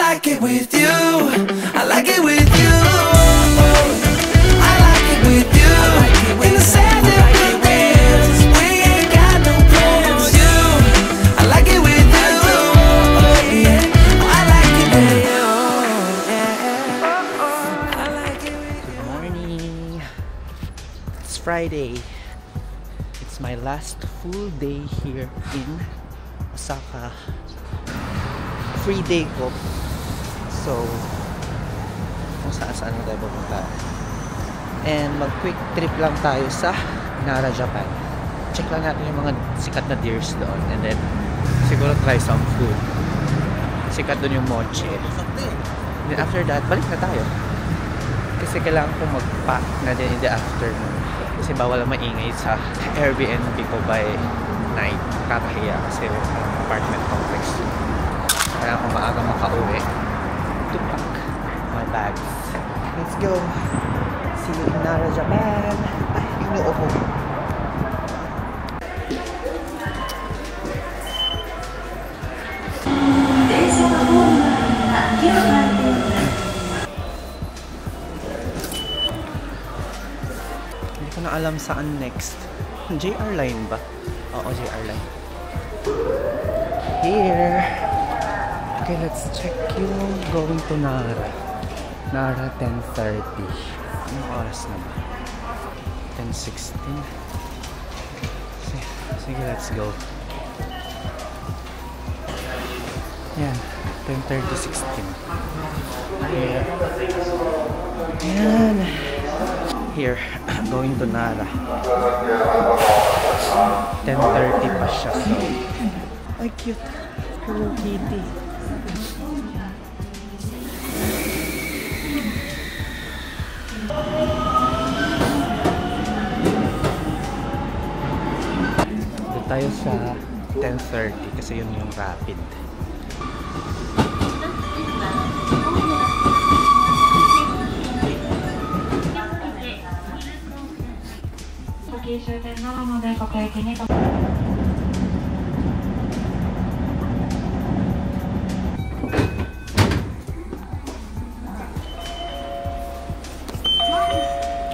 like it with you. I like it with you. I like it with you. In the sand of the winds, we ain't got no plans. You, I like it with you. Yeah, I like it with you. I like it with you. Good morning. It's Friday. It's my last full day here in Osaka. Free day ko. So, kung saan na tayo pupunta. And mag-quick trip lang tayo sa Nara, Japan. Check lang natin yung mga sikat na deers doon. And then, siguro try some food. Sikat doon yung mochi. And then after that, balik na tayo. Kasi kailangan ko mag-pack na din in the afternoon. Kasi bawal maingay sa Airbnb ko by night. Kakahiya kasi apartment complex. Kaya ako maaga makauwi to pack my bags. Let's go! See you in Nara, Japan! Ay, yung noo ko. Hindi ko na alam saan next. JR Line ba? Oo, JR Line. Here! Okay, let's check yung going to Nara. Nara 10:30. Anong oras na ba? 10:16. Sige, let's go. Yan, 10:30:16. Here. Yan. Here, going to Nara. 10:30 pa siya. So, ay, cute. Hello Kitty. Dito tayo sa 10:30 kasi yun yung rapid.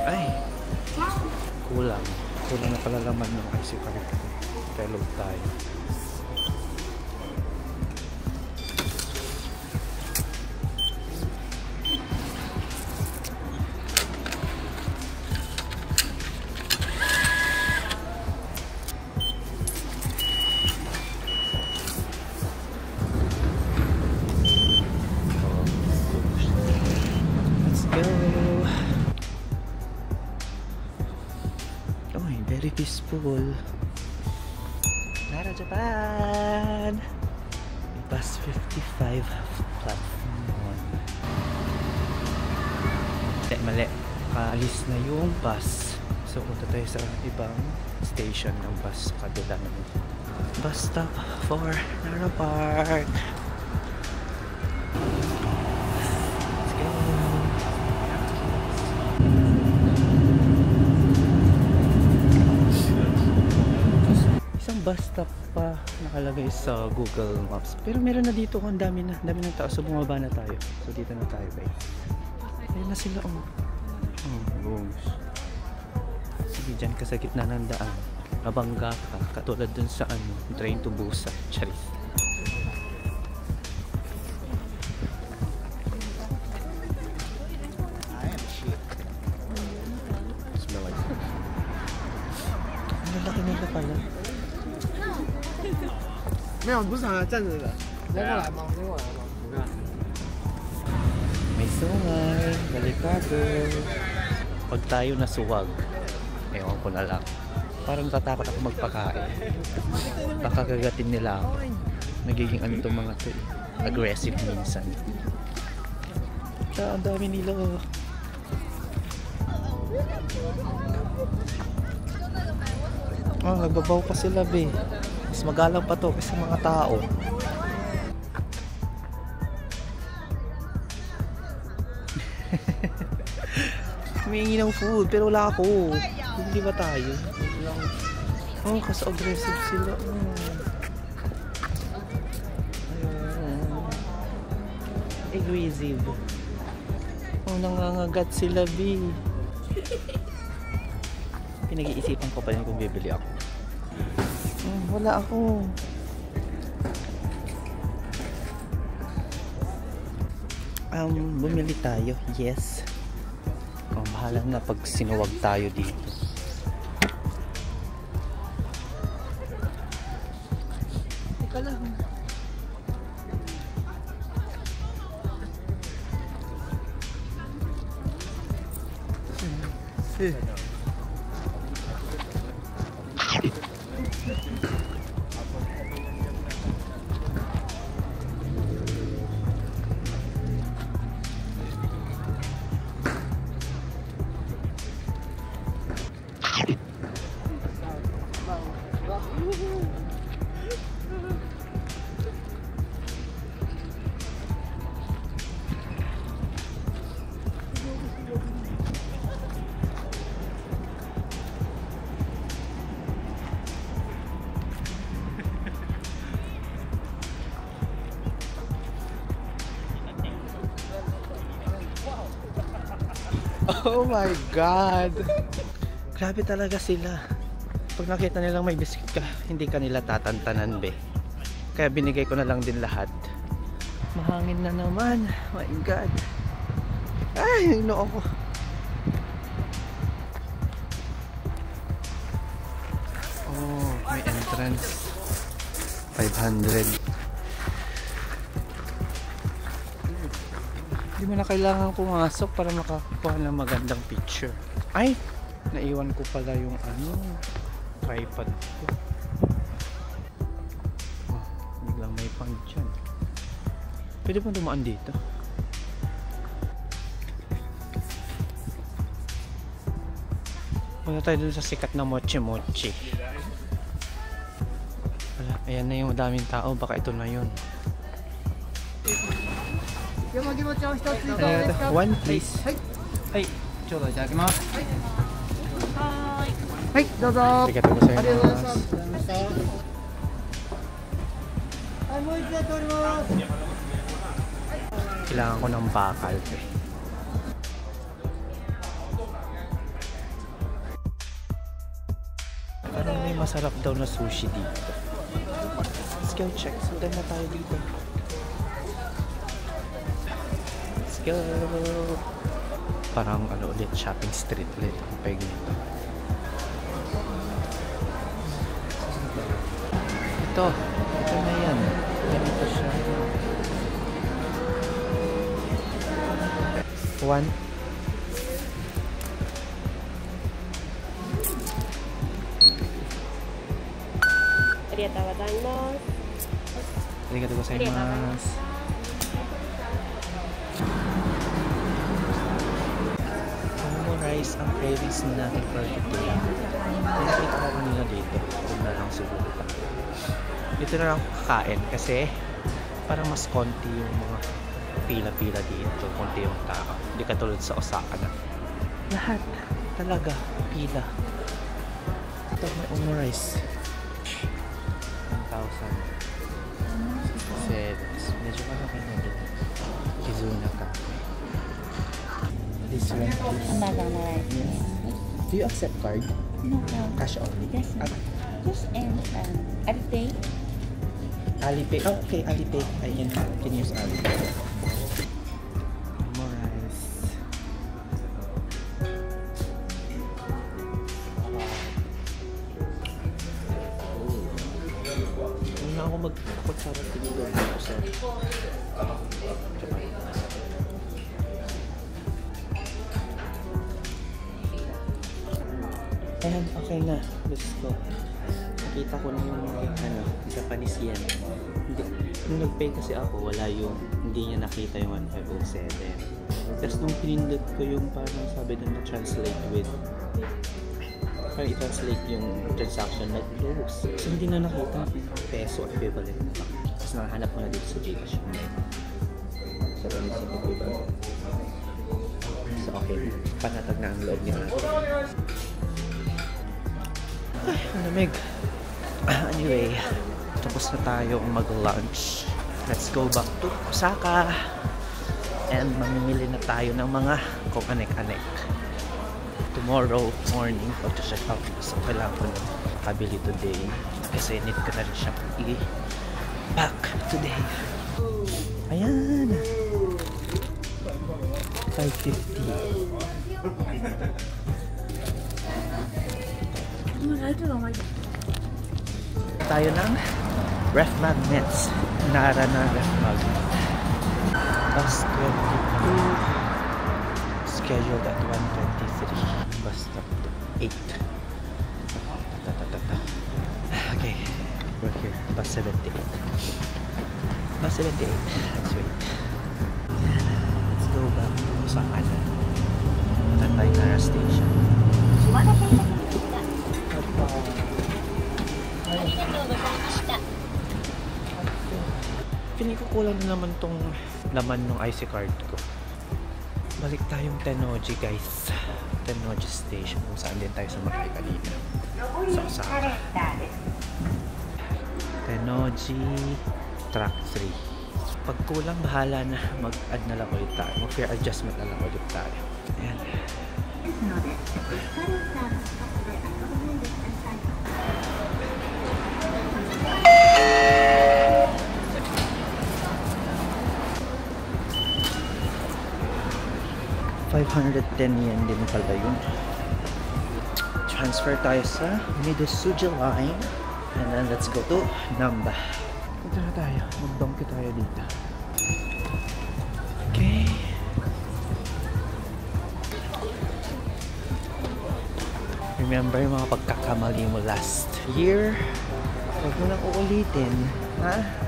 Ay, kulang na pala laman ng IC card ko. Kaya load tayo. Very peaceful. Nara, Japan! Bus 55 platform 1. Mali. Kaalis na yung bus. So, punta tayo sa ibang station ng bus kabila ng bus stop for Nara Park. Let's go! Bus stop pa nakalagay sa Google Maps. Pero meron na dito, ang dami ng tao. So bumaba na tayo. So dito na tayo, guys. Ayun na sila, oh. Oh, rooms. Sige, dyan ka sa gitna ng daan. Mabangga ka. Katulad dun sa Train to Busan. Charis. Smell like that. Ang lalaki nila pala. 没有，不是好像站着的，先过来吗？先过来吗？我看。 May sungay, delikado. Pag tayo nasuwag, ewan ko na lang. Parang tatakot ako magpakain. Baka kagatin nila ako. Nagiging ano itong mga to, aggressive minsan. Ang dami nila, oh. Oh, nagbabaw pa sila, be. Mas magalang pa to kasi mga tao. Humingi ng food pero wala ako. Hindi ba tayo? Oh, kasi aggressive sila. aggressive. Oh, nangangagat sila, B. Pinag-iisipan ko pa rin kung bibili ako. Wala ako. Bumili tayo. Yes. Oh, bahala na pag sinuwag tayo dito. Teka lang. Oh my God! Grabe talaga sila. Pag nakita nilang may biscuit ka, hindi ka nila tatantanan, be. Kaya binigay ko na lang din lahat. Mahangin na naman. Oh my God. Ay, yung noo ko. Oh, may entrance. 500. Hindi mo na kailangan pumasok para makakuha ng magandang picture. Ay! Naiwan ko pala yung tripod ko. Oh, biglang may pang dyan. Pwede mo dumaan dito? Punta tayo dun sa sikat na Mochi Mochi. Wala, ayan na yung daming tao. Baka ito na yun. One please. Hey, choudo itadakimasu. Hey, dozo. Arigatou gozaimasu. Kailangan ko ng bakal. Parang may masarap daw na sushi dito. Let's go check. Sundan na tayo dito. Let's go. Parang ulit, shopping street ulit. Ang peg nito. Ito na yan. Ganito siya. One. Arigatou gozaimasu. Arigatou gozaimasu. Rice ang cravings natin for today. Nakita ko kanina dito. Ito na lang siguro. Dito na lang kakain kasi parang mas konti yung mga pila-pila dito. Konti yung tao. Hindi katulad sa Osaka na. Lahat talaga pila. Ito may omurice. 1,007. Medyo malaki na din. Kizuna Cafe. This one, please. Another rice. Do you accept card? No, Cash only? yes. Just and Alipay. Alipay. Oh, okay, Alipay. I can use Alipay. More rice. Huwag na ako magpagsarap dito sa Japan. Ayan, okay na. Let's go. Nakita ko na yung Japanese yen. Nung nag-pay kasi ako, wala yung, hindi niya nakita yung 1507. Tapos nung pinindot ko yung parang sabi doon na translate with, parang i-translate yung transaction na close. So hindi na nakita peso equivalent. Tapos nakahanap mo na dito sa Gcash. So ano sa equivalent. So okay, panatag na ang loob niya natin. Ay, malamig. Anyway, tapos na tayo mag-lunch. Let's go back to Osaka. and mamimili na tayo ng mga kung anek-anek. Tomorrow morning, pag-check out. So, kailangan ko na kabili today kasi need ko na rin siyang i-pack today. Ayan! 550. Tayo ng ref magnets. Nara na ref magnet. Bus 22. Scheduled at 1:23. Bus stop to 8. Okay, we're here. Bus 78. Bus 78. Let's wait. Let's go back to Osaka. Tatay Nara Station. Feeling ko kulang na naman tong laman ng IC card ko. Balik tayong Tennoji guys. Tennoji Station kung saan din tayo sumakay kanina. Sa Osaka. Tennoji Track 3. Pag kulang, bahala na. Mag-add na lang ulit tayo. Mag-fare adjustment na lang ulit tayo. Ayan. 510 yen din pala yun. Transfer tayo sa Midosuji line and then let's go to Namba. Punta na tayo. Mag-donkey tayo dito. Okay. Remember yung mga pagkakamali mo last year. Huwag mo nang uulitin. Ha?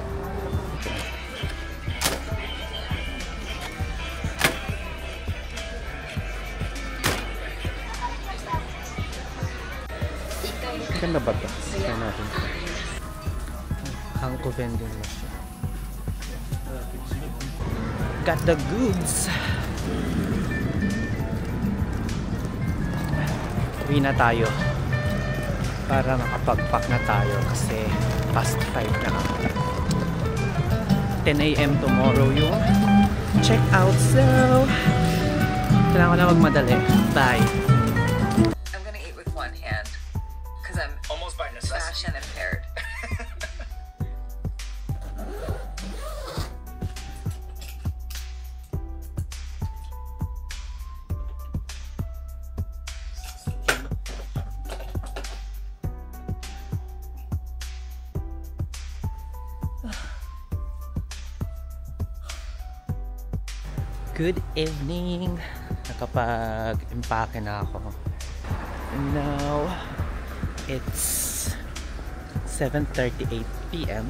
Ganda ba ito? Kaya natin. Hangko vending machine. Got the goods! Uwi na tayo. Para makapag-pack na tayo kasi past 5 na. 10 AM tomorrow yung check out. So, kailangan ko na magmadali. Bye! I'm gonna eat with one hand because I'm almost by necessity fashion impaired. Good evening! Nakapag-impake na ako. And now, it's 7:38 PM.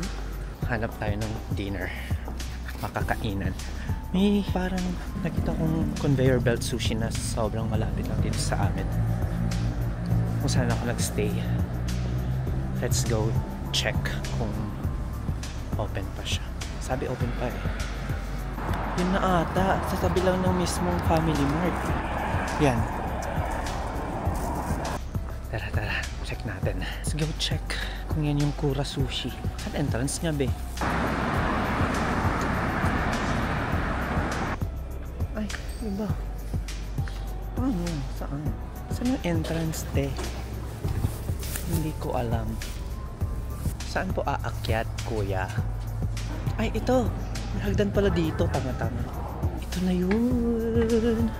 Hanap tayo ng dinner. Makakainan. May parang nakita kong conveyor belt sushi na sobrang malapit lang dito sa amin. Kung saan ako nagstay. Let's go check kung open pa siya. Sabi open pa eh. Yun na ata, sa tabi lang ng mismong Family Mart. Yan. Tara, check natin. Let's go check kung yan yung Kura Sushi. Saan entrance niya, be? Ay, iba. Paano? Saan? Saan yung entrance, te? Hindi ko alam. Saan po aakyat, kuya? Ay, ito! May hagdan pala dito, tama-tama. Ito na yun.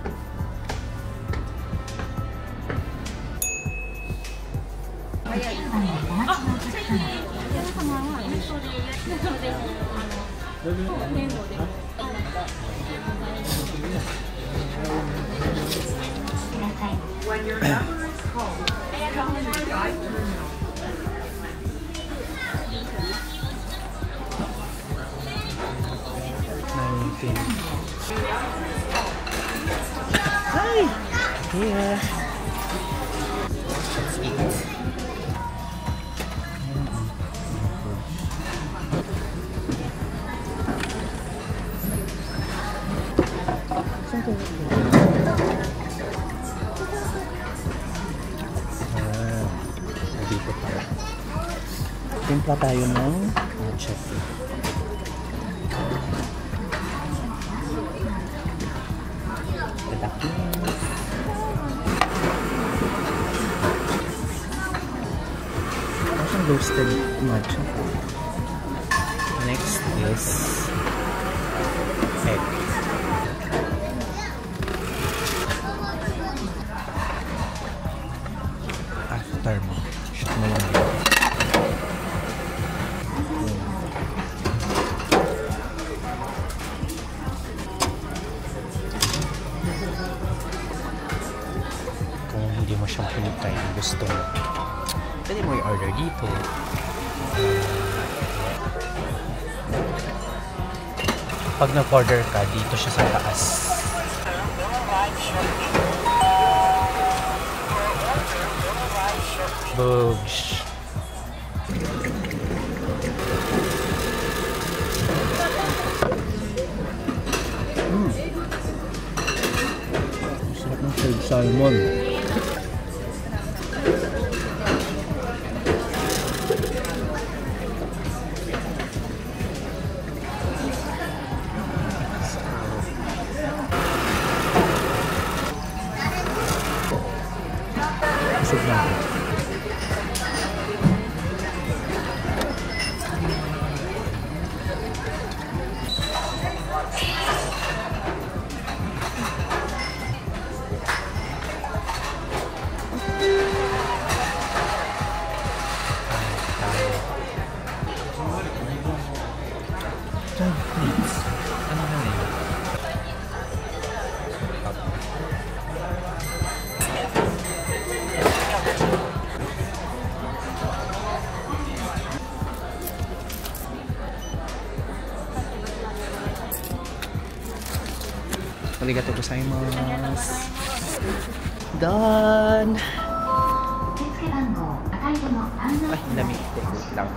When your number is called, 19. Hi! Here. Let's eat. Dito pala. Timpla tayo ng chef. roasted matcha. Next is egg. After mo, shoot mo lang yun. Kung hindi mo siyang pinitay, gusto mo, pwede mo i-order dito. Pag nag-order ka, dito siya sa taas. Boobs. Sarap ng shelled salmon. Busog na ako. Ano na yun? Arigatou gozaimasu. Done! Ay, lamig. Wait lang.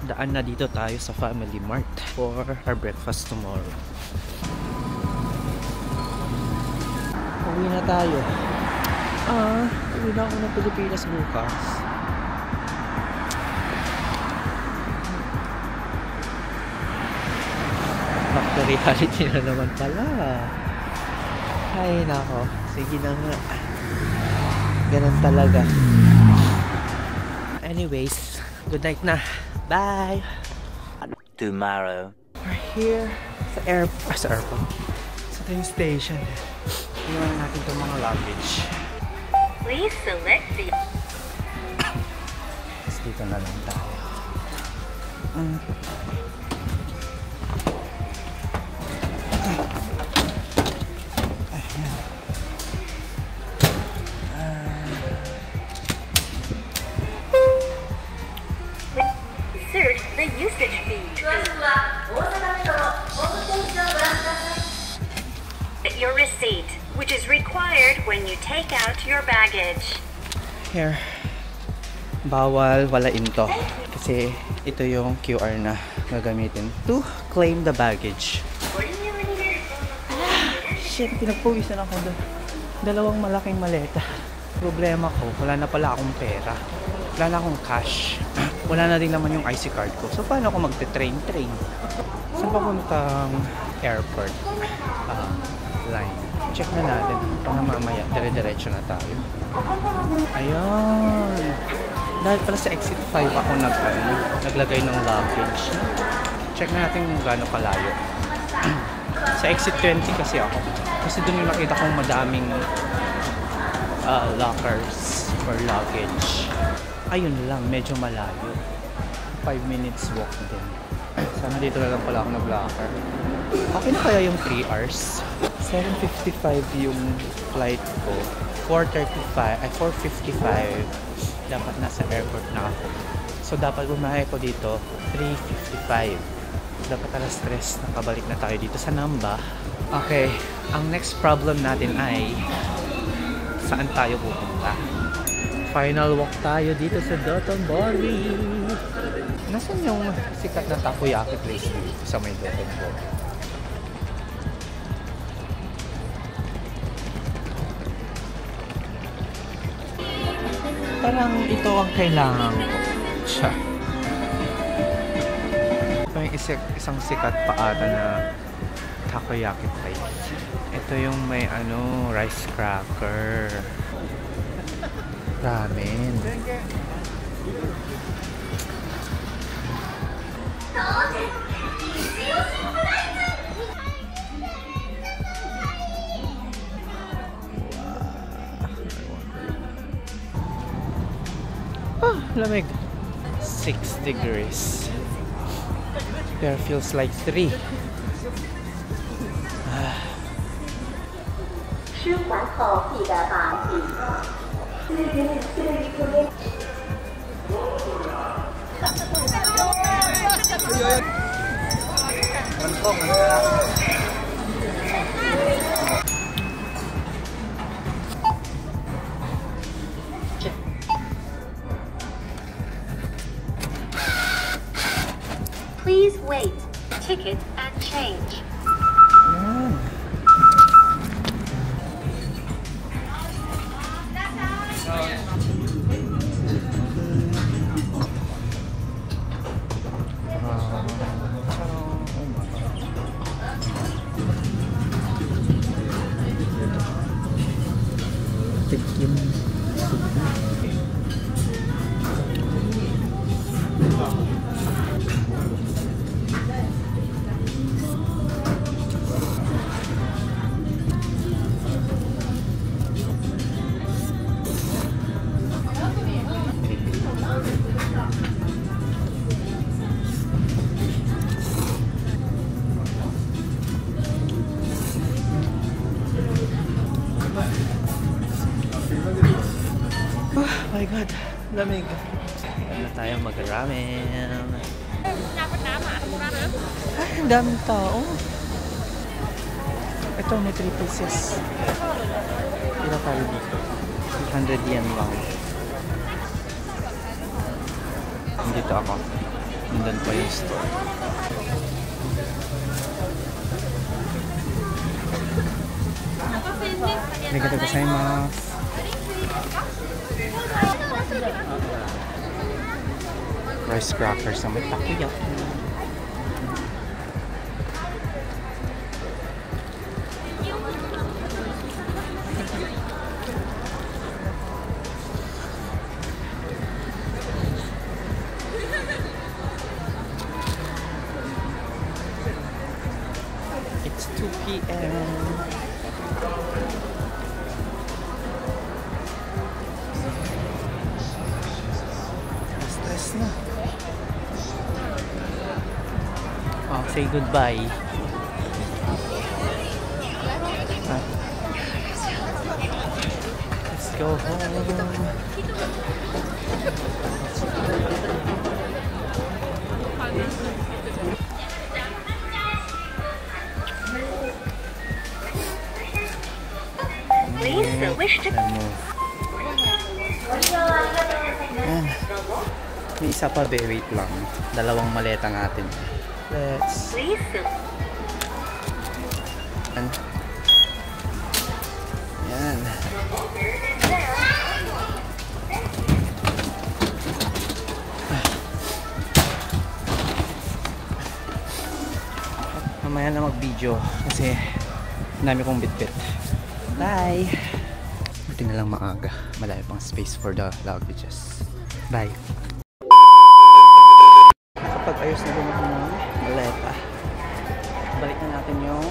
Daan na dito tayo sa Family Mart for our breakfast tomorrow. Uwi na tayo. Uwi na ako ng Pilipinas bukas. Back to reality na naman pala. Ay, nako. Sige na nga. Ganun talaga. Anyways, good night na. Bye! Tomorrow. We're here sa airport. Sa train station. Iwan natin itong mga luggage. Please select the... Tapos dito na lang tayo. Insert the usage fee. Your receipt, which is required when you take out your baggage. Here. Bawal walain to. Kasi ito yung QR na gagamitin to claim the baggage. Shit, pinagpawisan ako doon. Dalawang malaking maleta. Problema ko, wala na pala akong pera. Wala na akong cash. Wala na din naman yung IC card ko. So, paano ako magte-train? Saan papuntang airport? Line. Check na natin. Para mamaya, dire-diretso na tayo. Ayan. Dahil pala sa exit 5 ako naglagay ng luggage. Check na natin kung gaano kalayo. Sa exit 20 kasi ako. Kasi doon yung nakita kong madaming lockers or luggage. Ayun lang, medyo malayo. 5 minutes walk din. Sana dito na lang pala ako nag-locker. Okay na kaya yung 3 hours? 7:55 yung flight ko. 4:55 dapat nasa airport na ako. So dapat bumahe ko dito 3:55. Dapat alas 3 nakabalik na tayo dito sa Namba. Okay, ang next problem natin ay saan tayo pupunta? Final walk tayo dito sa Dotonbori. Nasaan yung sikat na takoyaki place dito sa may Dotonbori? Parang ito ang kailangan ko. Siya. Ito yung isang sikat pa ata na takoyaki place. Ito yung may rice cracker. Ramen. Ah, lamig. 6 degrees. There feels like 3. Please wait. Ticket and change. Oh my god, lamig. Saan na tayo mag-ramen? Ay, ang daming tao. Ito, may 3 pieces. Pila tayo dito? 300 yen lang. Dito ako. Nandun pa yung store. Arigatou gozaimasu. Rice crackers sama takoyaki. It's 2 p.m. Stress na. Oh, say goodbye. Let's go home. Please wish to. Ayan. May isa pa be, wait lang. Dalawang maleta natin. Let's... Please. Ayan. Ayan. Mamaya na mag-video kasi dami kong bitbit. Bye! Buti na lang maaga. Malayo pang space for the luggages. Bye! Nakapag-ayos na din ako ng maleta. Balik na natin yung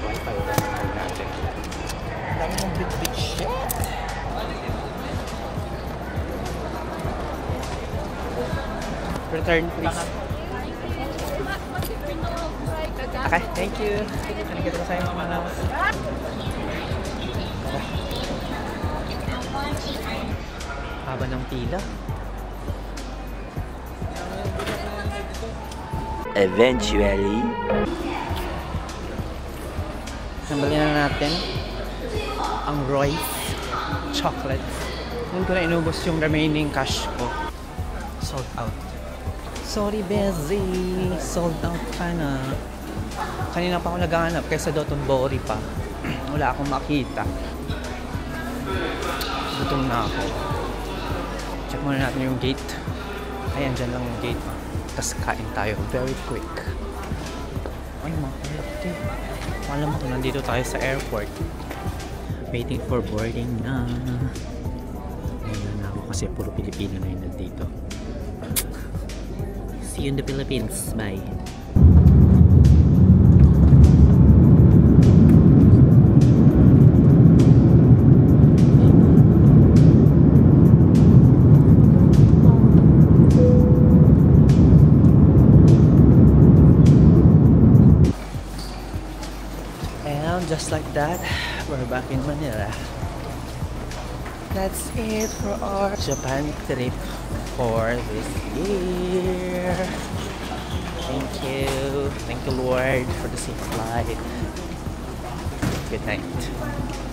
wifi natin. Dami ng bitbit shit! Return please. Okay, thank you. Arigatou gozaimasu. Haba ng pila. Eventually. Nabili na natin ang Royce chocolate. Doon ko na inubos yung remaining cash ko. Sold out. Sorry, Bezzy. Sold out ka na. Kanina pa ako naghahanap kaysa Dotonbori pa. Wala akong makita. Gutom na ako. Check muna natin yung gate. Ayan, dyan lang yung gate. Tapos kain tayo. Very quick. Ay, makalaki. Alam mo, nandito tayo sa airport. Waiting for boarding na. Ayan na ako kasi puro Pilipino na yun nandito. See you in the Philippines. Bye. And just like that, we're back in Manila. That's it for our Japan trip for this year. Thank you. Thank you, Lord, for the safe flight. Good night.